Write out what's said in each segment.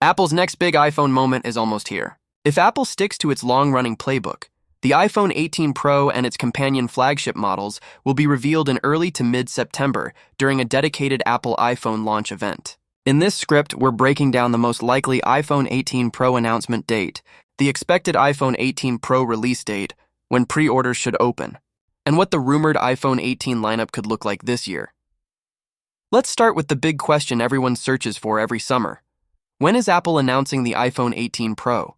Apple's next big iPhone moment is almost here. If Apple sticks to its long-running playbook, the iPhone 18 Pro and its companion flagship models will be revealed in early to mid-September during a dedicated Apple iPhone launch event. In this script, we're breaking down the most likely iPhone 18 Pro announcement date, the expected iPhone 18 Pro release date, when pre-orders should open, and what the rumored iPhone 18 lineup could look like this year. Let's start with the big question everyone searches for every summer. When is Apple announcing the iPhone 18 Pro?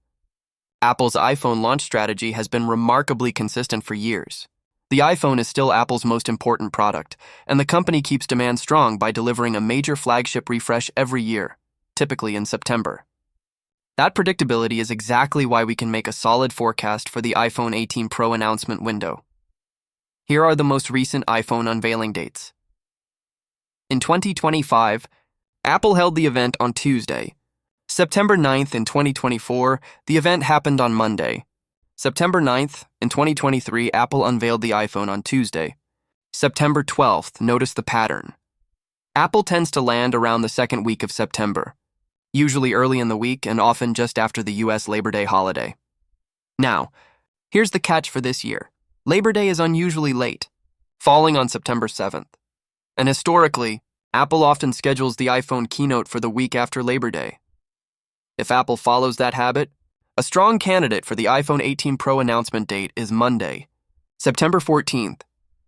Apple's iPhone launch strategy has been remarkably consistent for years. The iPhone is still Apple's most important product, and the company keeps demand strong by delivering a major flagship refresh every year, typically in September. That predictability is exactly why we can make a solid forecast for the iPhone 18 Pro announcement window. Here are the most recent iPhone unveiling dates. In 2025, Apple held the event on Tuesday. September 9th in 2024, the event happened on Monday. September 9th in 2023, Apple unveiled the iPhone on Tuesday. September 12th, notice the pattern. Apple tends to land around the second week of September, usually early in the week and often just after the US Labor Day holiday. Now, here's the catch for this year. Labor Day is unusually late, falling on September 7th. And historically, Apple often schedules the iPhone keynote for the week after Labor Day. If Apple follows that habit, a strong candidate for the iPhone 18 Pro announcement date is Monday, September 14th.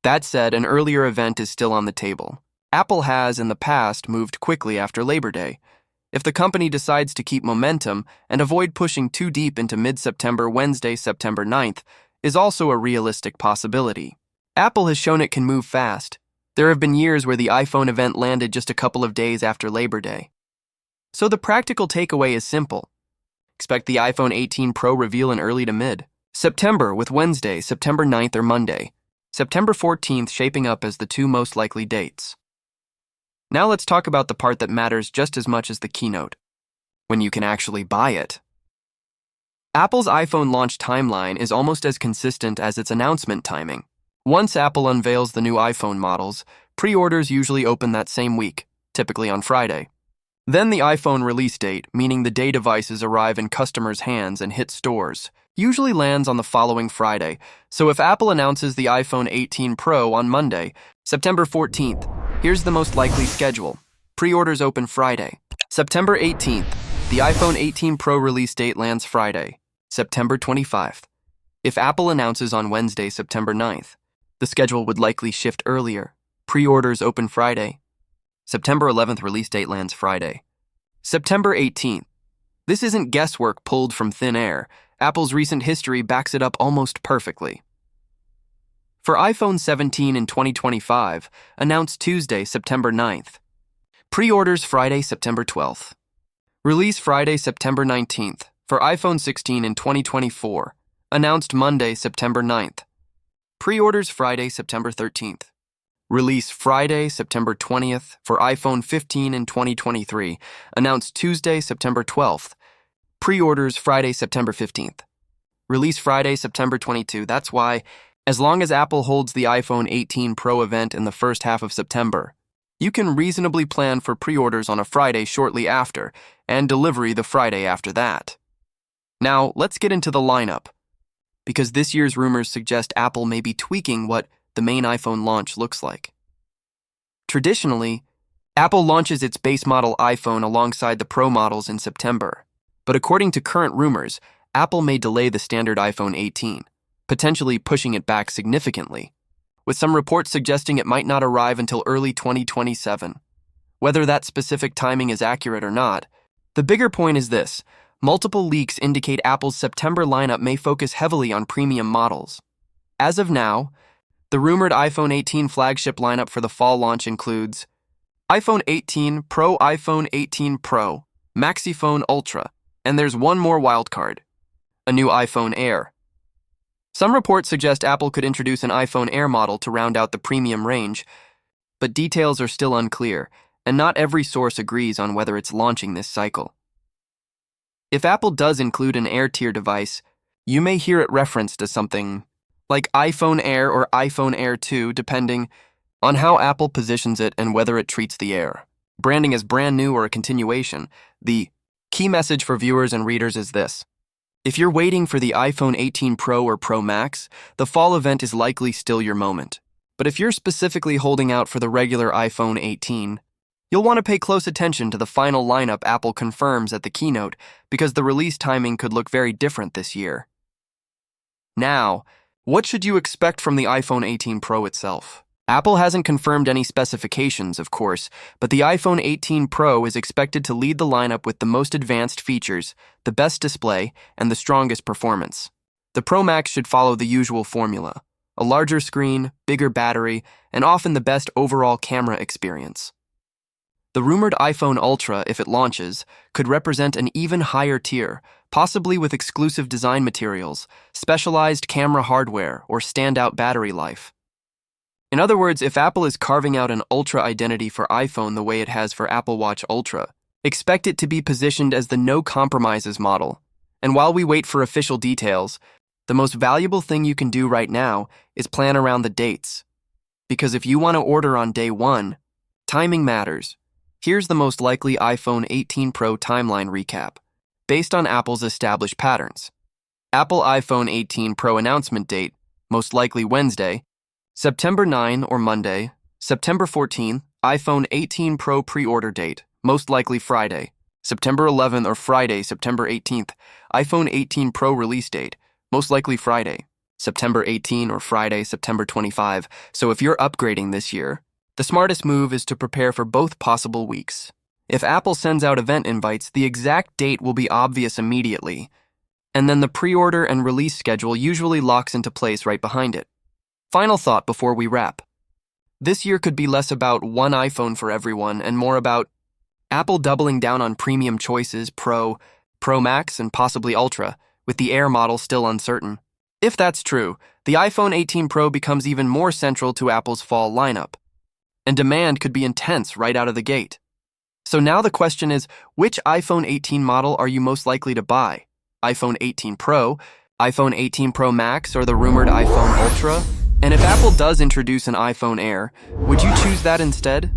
That said, an earlier event is still on the table. Apple has, in the past, moved quickly after Labor Day. If the company decides to keep momentum and avoid pushing too deep into mid-September, Wednesday, September 9th, is also a realistic possibility. Apple has shown it can move fast. There have been years where the iPhone event landed just a couple of days after Labor Day. So the practical takeaway is simple. Expect the iPhone 18 Pro reveal in early to mid-September with Wednesday, September 9th or Monday, September 14th shaping up as the two most likely dates. Now let's talk about the part that matters just as much as the keynote, when you can actually buy it. Apple's iPhone launch timeline is almost as consistent as its announcement timing. Once Apple unveils the new iPhone models, pre-orders usually open that same week, typically on Friday. Then the iPhone release date, meaning the day devices arrive in customers' hands and hit stores, usually lands on the following Friday. So if Apple announces the iPhone 18 Pro on Monday, September 14th, here's the most likely schedule. Pre-orders open Friday. September 18th, the iPhone 18 Pro release date lands Friday, September 25th. If Apple announces on Wednesday, September 9th, the schedule would likely shift earlier. Pre-orders open Friday. September 11th release date lands Friday. September 18th. This isn't guesswork pulled from thin air. Apple's recent history backs it up almost perfectly. For iPhone 17 in 2025, announced Tuesday, September 9th. Pre-orders Friday, September 12th. Release Friday, September 19th. For iPhone 16 in 2024, announced Monday, September 9th. Pre-orders Friday, September 13th. Release Friday, September 20th for iPhone 15 in 2023, announced Tuesday, September 12th. Pre-orders Friday, September 15th. Release Friday, September 22. That's why, as long as Apple holds the iPhone 18 Pro event in the first half of September, you can reasonably plan for pre-orders on a Friday shortly after and delivery the Friday after that. Now, let's get into the lineup, because this year's rumors suggest Apple may be tweaking what the main iPhone launch looks like. Traditionally, Apple launches its base model iPhone alongside the Pro models in September. But according to current rumors, Apple may delay the standard iPhone 18, potentially pushing it back significantly, with some reports suggesting it might not arrive until early 2027. Whether that specific timing is accurate or not, the bigger point is this: multiple leaks indicate Apple's September lineup may focus heavily on premium models. As of now, the rumored iPhone 18 flagship lineup for the fall launch includes iPhone 18 Pro, iPhone 18 Pro, Maxiphone Ultra, and there's one more wildcard: a new iPhone Air. Some reports suggest Apple could introduce an iPhone Air model to round out the premium range, but details are still unclear, and not every source agrees on whether it's launching this cycle. If Apple does include an Air tier device, you may hear it referenced as something like iPhone Air or iPhone Air 2, depending on how Apple positions it and whether it treats the Air branding as brand new or a continuation. The Key message for viewers and readers is this. If you're waiting for the iPhone 18 Pro or Pro Max, the fall event is likely still your moment. But if you're specifically holding out for the regular iPhone 18, you'll want to pay close attention to the final lineup Apple confirms at the keynote because the release timing could look very different this year. Now, what should you expect from the iPhone 18 Pro itself? Apple hasn't confirmed any specifications, of course, but the iPhone 18 Pro is expected to lead the lineup with the most advanced features, the best display, and the strongest performance. The Pro Max should follow the usual formula: a larger screen, bigger battery, and often the best overall camera experience. The rumored iPhone Ultra, if it launches, could represent an even higher tier, possibly with exclusive design materials, specialized camera hardware, or standout battery life. In other words, if Apple is carving out an Ultra identity for iPhone the way it has for Apple Watch Ultra, expect it to be positioned as the no-compromises model. And while we wait for official details, the most valuable thing you can do right now is plan around the dates. Because if you want to order on day one, timing matters. Here's the most likely iPhone 18 Pro timeline recap, based on Apple's established patterns. Apple iPhone 18 Pro announcement date, most likely Wednesday, September 9 or Monday. September 14, iPhone 18 Pro pre-order date, most likely Friday. September 11 or Friday, September 18th, iPhone 18 Pro release date, most likely Friday. September 18 or Friday, September 25. So if you're upgrading this year, the smartest move is to prepare for both possible weeks. If Apple sends out event invites, the exact date will be obvious immediately, and then the pre-order and release schedule usually locks into place right behind it. Final thought before we wrap. This year could be less about one iPhone for everyone and more about Apple doubling down on premium choices, Pro, Pro Max, and possibly Ultra, with the Air model still uncertain. If that's true, the iPhone 18 Pro becomes even more central to Apple's fall lineup, and demand could be intense right out of the gate. So now the question is, which iPhone 18 model are you most likely to buy? iPhone 18 Pro, iPhone 18 Pro Max, or the rumored iPhone Ultra? And if Apple does introduce an iPhone Air, would you choose that instead?